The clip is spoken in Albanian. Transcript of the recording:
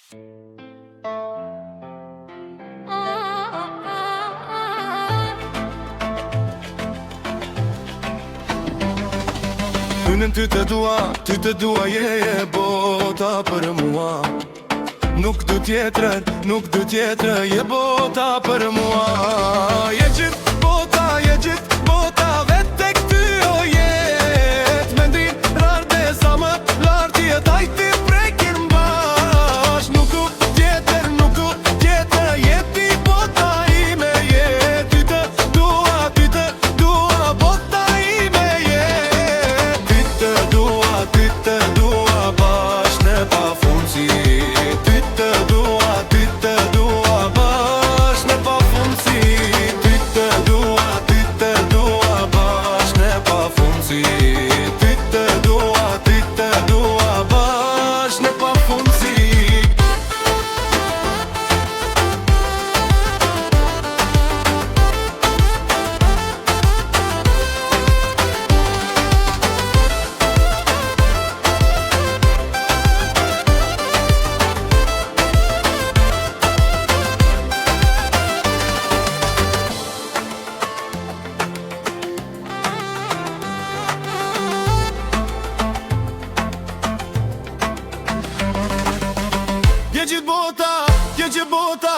Hynën ty të dua, je bota për mua. Nuk du tjetër, je bota për mua. Je gjithë bota, vetë tek ty o jet. Me ndrim rar dhe sa më lartë jetaj ti prekin bash. Nuk du tjetër, jeti bota ime jet. Ty të dua, bota ime jet. Ty të dua, bash në pafundësi. Ty të dua, bash në pafundësi. Ty të dua, bash në pafundësi. Ty të dua, bash në pafundësi. Je gjithë bota,